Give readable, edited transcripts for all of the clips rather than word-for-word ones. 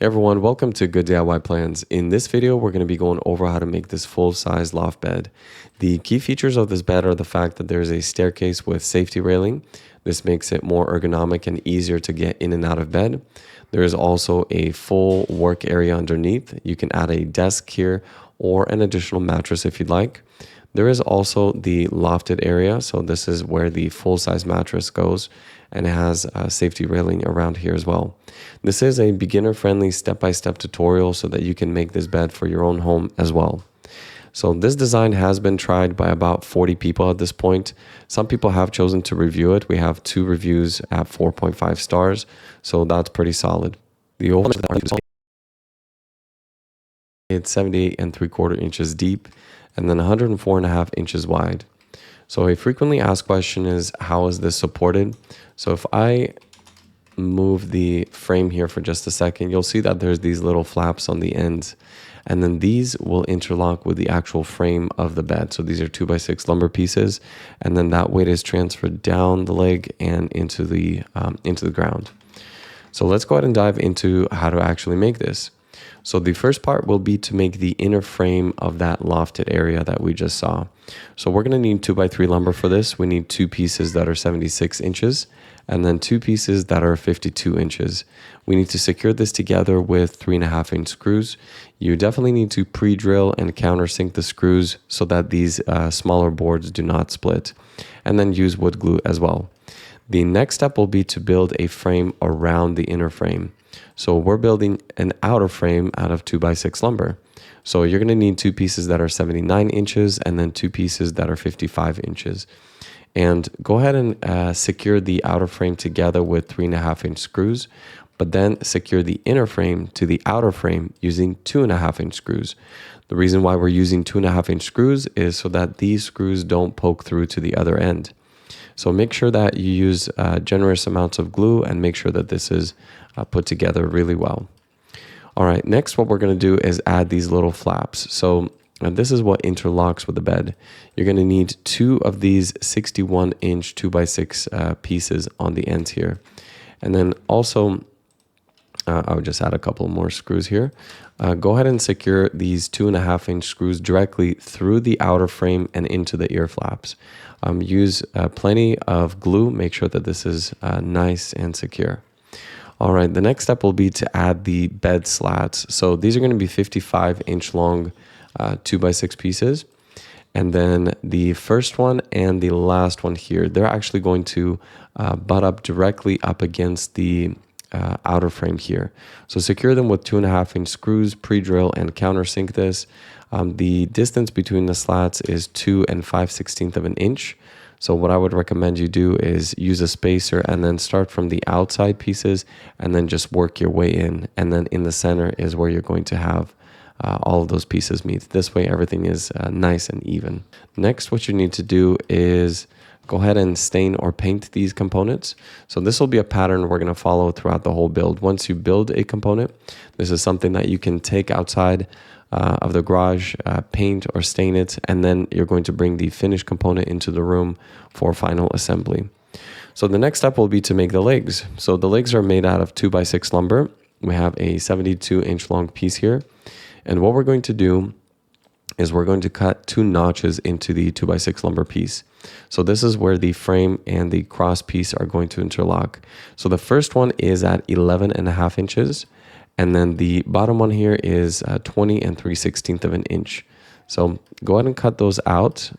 Everyone, welcome to Good DIY Plans. In this video, we're going to be going over how to make this full-size loft bed. The key features of this bed are the fact that there's a staircase with safety railing. This makes it more ergonomic and easier to get in and out of bed. There is also a full work area underneath. You can add a desk here or an additional mattress if you'd like. There is also the lofted area, so this is where the full-size mattress goes, and it has a safety railing around here as well. This is a beginner-friendly step-by-step tutorial so that you can make this bed for your own home as well. So this design has been tried by about 40 people at this point. Some people have chosen to review it. We have 2 reviews at 4.5 stars, so that's pretty solid. The overall it's 78 3/4 inches deep and then 104.5 inches wide. So a frequently asked question is, how is this supported? So if I move the frame here for just a second, you'll see that there's these little flaps on the ends, and then these will interlock with the actual frame of the bed. So these are 2x6 lumber pieces, and then that weight is transferred down the leg and into the ground. So let's go ahead and dive into how to actually make this. So the first part will be to make the inner frame of that lofted area that we just saw. So we're going to need 2x3 lumber for this. We need 2 pieces that are 76 inches and then 2 pieces that are 52 inches. We need to secure this together with 3.5-inch screws. You definitely need to pre-drill and countersink the screws so that these smaller boards do not split, and then use wood glue as well. The next step will be to build a frame around the inner frame. So we're building an outer frame out of 2x6 lumber. So you're going to need 2 pieces that are 79 inches and then 2 pieces that are 55 inches. And go ahead and secure the outer frame together with 3.5-inch screws, but then secure the inner frame to the outer frame using 2.5-inch screws. The reason why we're using 2.5-inch screws is so that these screws don't poke through to the other end. So make sure that you use generous amounts of glue and make sure that this is put together really well. All right, next what we're going to do is add these little flaps. So this is what interlocks with the bed. You're going to need 2 of these 61-inch 2x6 pieces on the ends here. And then also, I would just add a couple more screws here. Go ahead and secure these 2.5-inch screws directly through the outer frame and into the ear flaps. Use plenty of glue. Make sure that this is nice and secure. All right, the next step will be to add the bed slats. So these are going to be 55-inch long 2x6 pieces. And then the first one and the last one here, they're actually going to butt up directly up against the outer frame here. So secure them with 2.5-inch screws, pre-drill and countersink this. The distance between the slats is 2 5/16 of an inch. So what I would recommend you do is use a spacer and then start from the outside pieces and then just work your way in. And then in the center is where you're going to have all of those pieces meet. This way everything is nice and even. Next, what you need to do is go ahead and stain or paint these components. So this will be a pattern we're going to follow throughout the whole build. Once you build a component, this is something that you can take outside of the garage, paint or stain it, and then you're going to bring the finished component into the room for final assembly. So the next step will be to make the legs. So the legs are made out of 2x6 lumber. We have a 72-inch long piece here. And what we're going to do is we're going to cut 2 notches into the 2x6 lumber piece. So this is where the frame and the cross piece are going to interlock. So the first one is at 11.5 inches. And then the bottom one here is 20 3/16 of an inch. So go ahead and cut those out.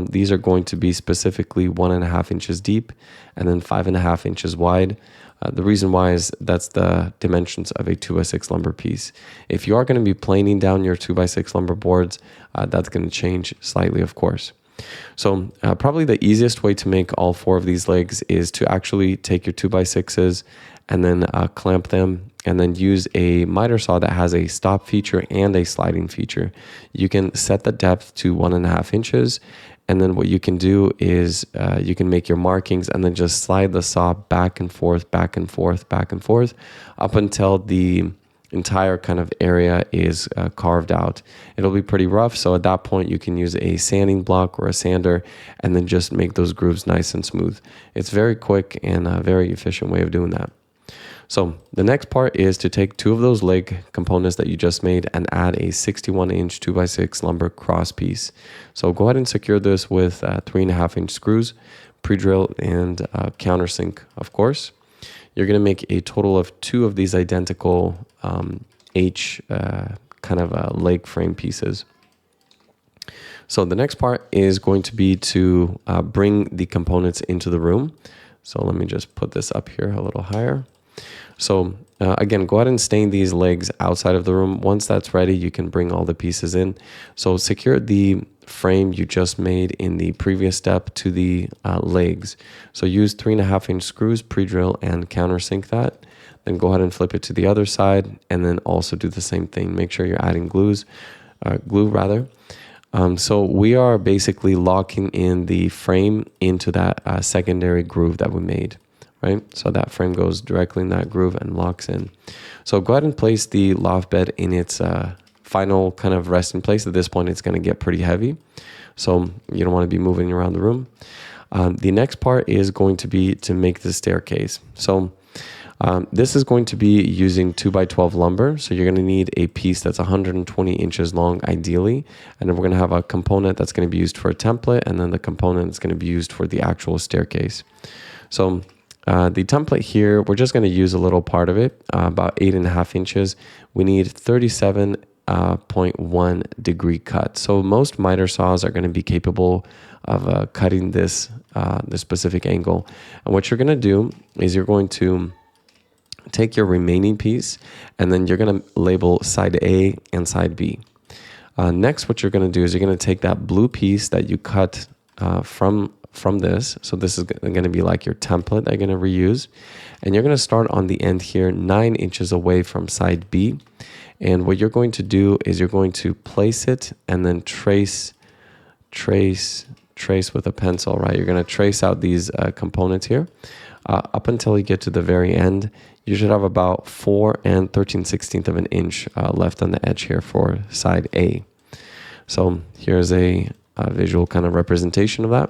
These are going to be specifically 1.5 inches deep and then 5.5 inches wide. The reason why is that's the dimensions of a 2x6 lumber piece. If you are going to be planing down your 2x6 lumber boards, that's going to change slightly, of course. So probably the easiest way to make all 4 of these legs is to actually take your 2x6s and then clamp them, and then use a miter saw that has a stop feature and a sliding feature. You can set the depth to 1.5 inches, and then what you can do is you can make your markings and then just slide the saw back and forth, back and forth, back and forth, up until the entire kind of area is carved out. It'll be pretty rough, so at that point you can use a sanding block or a sander and then just make those grooves nice and smooth. It's very quick and a very efficient way of doing that. So the next part is to take two of those leg components that you just made and add a 61-inch 2x6 lumber cross piece. So go ahead and secure this with 3.5-inch screws, pre-drill, and countersink, of course. You're going to make a total of two of these identical H leg frame pieces. So the next part is going to be to bring the components into the room. So let me just put this up here a little higher. So again, go ahead and stain these legs outside of the room. Once that's ready, you can bring all the pieces in. So secure the frame you just made in the previous step to the legs. So use 3.5-inch screws, pre-drill, and countersink that. Then go ahead and flip it to the other side, and then also do the same thing. Make sure you're adding glue. So we are basically locking in the frame into that secondary groove that we made, right? So that frame goes directly in that groove and locks in. So go ahead and place the loft bed in its final kind of resting place. At this point, it's going to get pretty heavy, so you don't want to be moving around the room. The next part is going to be to make the staircase. So this is going to be using 2x12 lumber. So you're going to need a piece that's 120 inches long, ideally. And then we're going to have a component that's going to be used for a template, and then the component that's going to be used for the actual staircase. So the template here, we're just going to use a little part of it, about 8.5 inches. We need 37.1 degree cut. So most miter saws are going to be capable of cutting this specific angle. And what you're going to do is you're going to take your remaining piece, and then you're going to label side A and side B. Next, what you're going to do is you're going to take that blue piece that you cut from this. So this is going to be like your template that you're going to reuse. And you're going to start on the end here, 9 inches away from side B. And what you're going to do is you're going to place it and then trace with a pencil, right? You're going to trace out these components here up until you get to the very end. You should have about 4 13/16 of an inch left on the edge here for side A. So here's a visual kind of representation of that.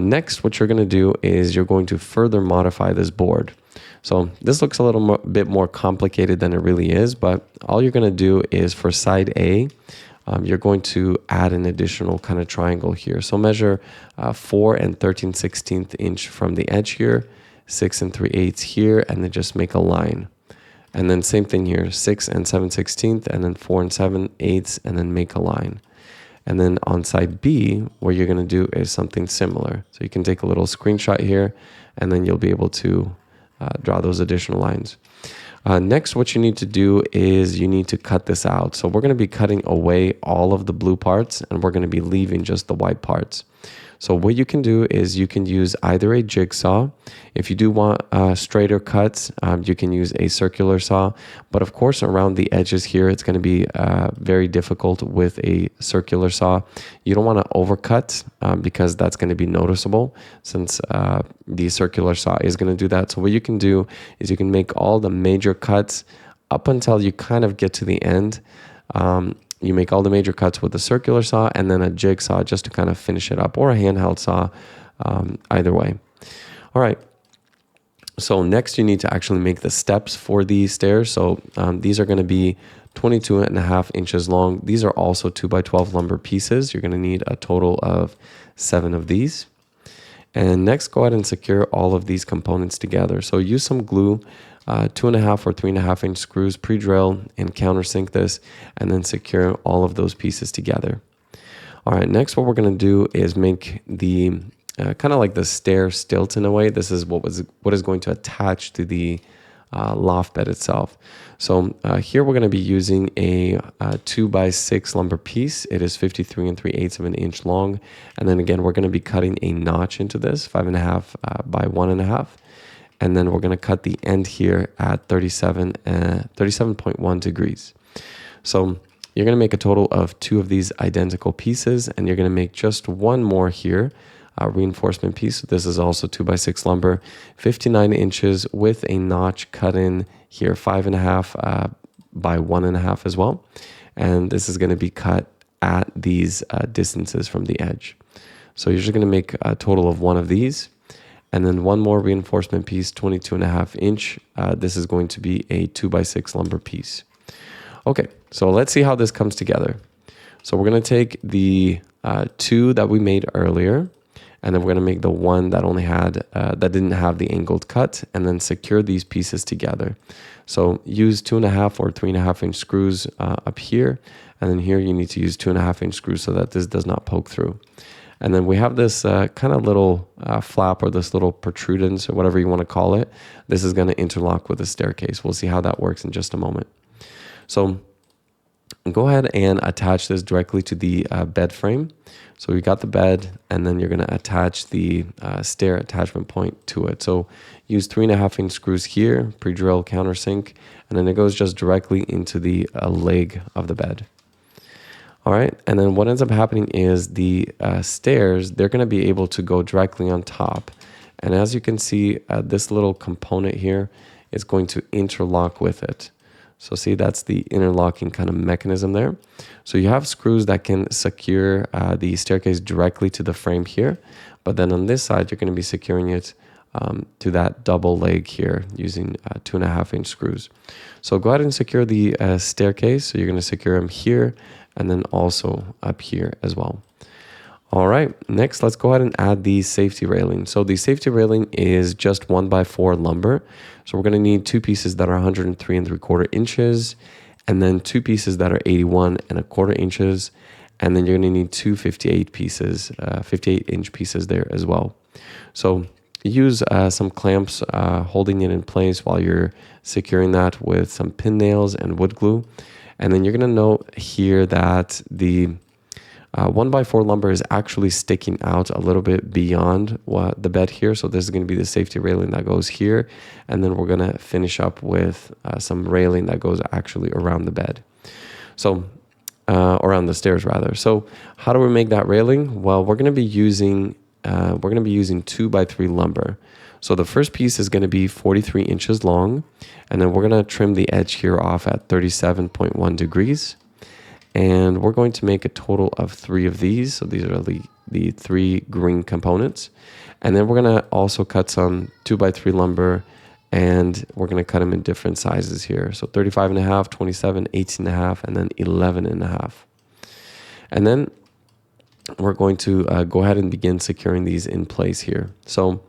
Next, what you're going to do is you're going to further modify this board. So this looks a little bit more complicated than it really is, but all you're going to do is for side A, you're going to add an additional kind of triangle here. So measure 4 13/16 inch from the edge here, 6 3/8 here, and then just make a line. And then same thing here, 6 7/16, and then 4 7/8, and then make a line. And then on side B, what you're going to do is something similar. So you can take a little screenshot here, and then you'll be able to draw those additional lines. Next, what you need to do is you need to cut this out. So we're going to be cutting away all of the blue parts, and we're going to be leaving just the white parts. So what you can do is you can use either a jigsaw. If you do want straighter cuts, you can use a circular saw. But of course, around the edges here, it's going to be very difficult with a circular saw. You don't want to overcut because that's going to be noticeable, since the circular saw is going to do that. So what you can do is you can make all the major cuts up until you kind of get to the end. You make all the major cuts with a circular saw and then a jigsaw just to kind of finish it up, or a handheld saw, either way. All right. So next you need to actually make the steps for these stairs. So these are going to be 22.5 inches long. These are also 2x12 lumber pieces. You're going to need a total of 7 of these. And next, go ahead and secure all of these components together. So use some glue, 2.5 or 3.5 inch screws, pre-drill and countersink this, and then secure all of those pieces together. All right, next what we're going to do is make the kind of like the stair stilt in a way. This is what is going to attach to the loft bed itself. So here we're going to be using a 2x6 lumber piece. It is 53 3/8 of an inch long. And then again, we're going to be cutting a notch into this, 5.5 by 1.5. And then we're going to cut the end here at 37.1 degrees. So you're going to make a total of 2 of these identical pieces, and you're going to make just one more here, reinforcement piece. This is also 2x6 lumber, 59 inches with a notch cut in here, 5.5 by 1.5 as well. And this is going to be cut at these distances from the edge. So you're just going to make a total of 1 of these. And then one more reinforcement piece, 22.5 inch. This is going to be a 2x6 lumber piece. Okay, so let's see how this comes together. So we're gonna take the two that we made earlier, and then we're gonna make the one that only had, that didn't have the angled cut, and then secure these pieces together. So use 2.5 or 3.5 inch screws up here, and then here you need to use 2.5 inch screws so that this does not poke through. And then we have this kind of little flap, or this little protrudence, or whatever you want to call it. This is going to interlock with the staircase. We'll see how that works in just a moment. So go ahead and attach this directly to the bed frame. So we got the bed, and then you're going to attach the stair attachment point to it. So use 3.5 inch screws here, pre-drill countersink, and then it goes just directly into the leg of the bed. All right, and then what ends up happening is the stairs, they're going to be able to go directly on top. And as you can see, this little component here is going to interlock with it. So see, that's the interlocking kind of mechanism there. So you have screws that can secure the staircase directly to the frame here. But then on this side, you're going to be securing it to that double leg here using 2.5 inch screws. So go ahead and secure the staircase. So you're going to secure them here, and then also up here as well. All right, next let's go ahead and add the safety railing. So the safety railing is just 1x4 lumber. So we're gonna need two pieces that are 103 3/4 inches, and then two pieces that are 81 1/4 inches, and then you're gonna need two 58 pieces, 58 inch pieces there as well. So use some clamps holding it in place while you're securing that with some pin nails and wood glue. And then you're going to note here that the 1x4 lumber is actually sticking out a little bit beyond the bed here. So this is going to be the safety railing that goes here. And then we're going to finish up with some railing that goes actually around the bed. So around the stairs rather. So how do we make that railing? Well, we're going to be using 2x3 lumber. So the first piece is going to be 43 inches long, and then we're going to trim the edge here off at 37.1 degrees. And we're going to make a total of 3 of these. So these are the 3 green components. And then we're going to also cut some 2x3 lumber, and we're going to cut them in different sizes here. So 35.5, 27, 18.5, and then 11.5. And then we're going to go ahead and begin securing these in place here. So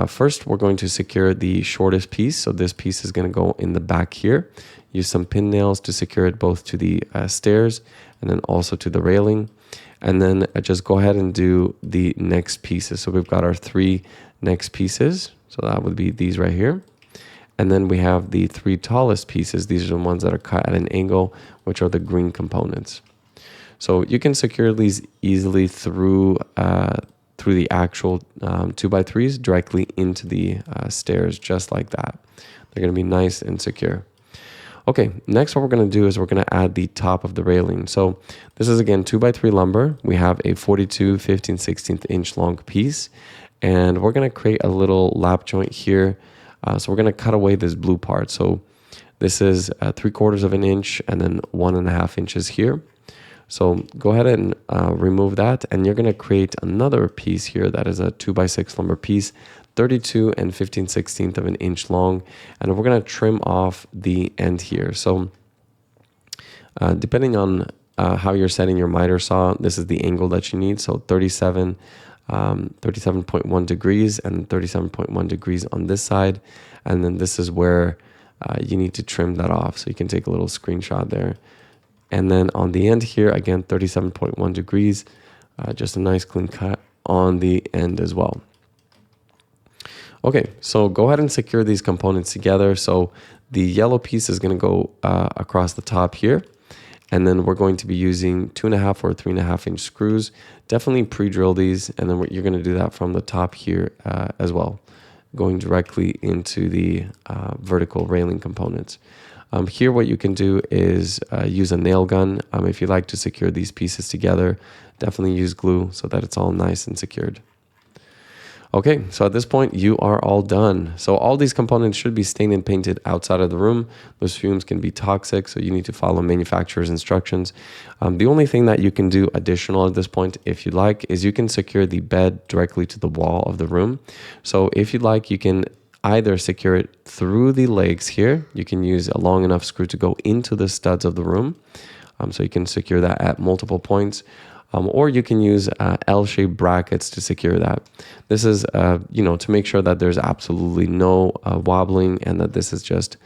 first, we're going to secure the shortest piece. So this piece is going to go in the back here. Use some pin nails to secure it both to the stairs and then also to the railing. And then just go ahead and do the next pieces. So we've got our 3 next pieces. So that would be these right here. And then we have the 3 tallest pieces. These are the ones that are cut at an angle, which are the green components. So you can secure these easily through the actual 2x3s directly into the stairs, just like that. They're going to be nice and secure. Okay, next what we're going to do is we're going to add the top of the railing. So this is again 2x3 lumber. We have a 42 15/16 inch long piece, and we're going to create a little lap joint here. So we're going to cut away this blue part. So this is 3/4 inch and then 1.5 inches here. So go ahead and remove that, and you're going to create another piece here that is a 2x6 lumber piece, 32 15/16 inch long, and we're going to trim off the end here. So depending on how you're setting your miter saw, this is the angle that you need. So 37.1 degrees and 37.1 degrees on this side, and then this is where you need to trim that off. So you can take a little screenshot there. And then on the end here, again, 37.1 degrees, just a nice clean cut on the end as well. Okay, so go ahead and secure these components together. So the yellow piece is going to go across the top here. And then we're going to be using 2.5 or 3.5 inch screws. Definitely pre-drill these. And then you're going to do that from the top here as well, going directly into the vertical railing components. Here what you can do is use a nail gun. If you like to secure these pieces together, definitely use glue so that it's all nice and secured. Okay, so at this point, you are all done. So all these components should be stained and painted outside of the room. Those fumes can be toxic, so you need to follow manufacturer's instructions. The only thing that you can do additional at this point, if you like, is you can secure the bed directly to the wall of the room. So if you'd like, you can either secure it through the legs here. You can use a long enough screw to go into the studs of the room. So you can secure that at multiple points. Or you can use L-shaped brackets to secure that. This is, to make sure that there's absolutely no wobbling and that this is just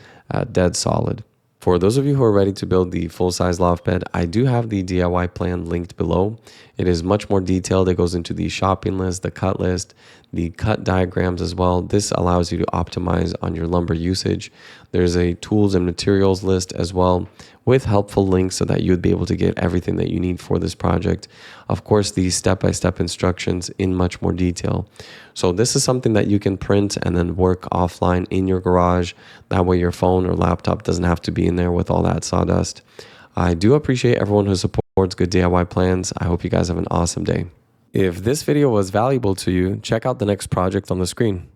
dead solid. For those of you who are ready to build the full-size loft bed, I do have the DIY plan linked below. It is much more detailed. It goes into the shopping list, the cut list, the cut diagrams as well. This allows you to optimize on your lumber usage. There's a tools and materials list as well with helpful links so that you would be able to get everything that you need for this project. Of course, the step-by-step instructions in much more detail. So this is something that you can print and then work offline in your garage. That way your phone or laptop doesn't have to be in there with all that sawdust. I do appreciate everyone who supports good DIY plans. I hope you guys have an awesome day. If this video was valuable to you, check out the next project on the screen.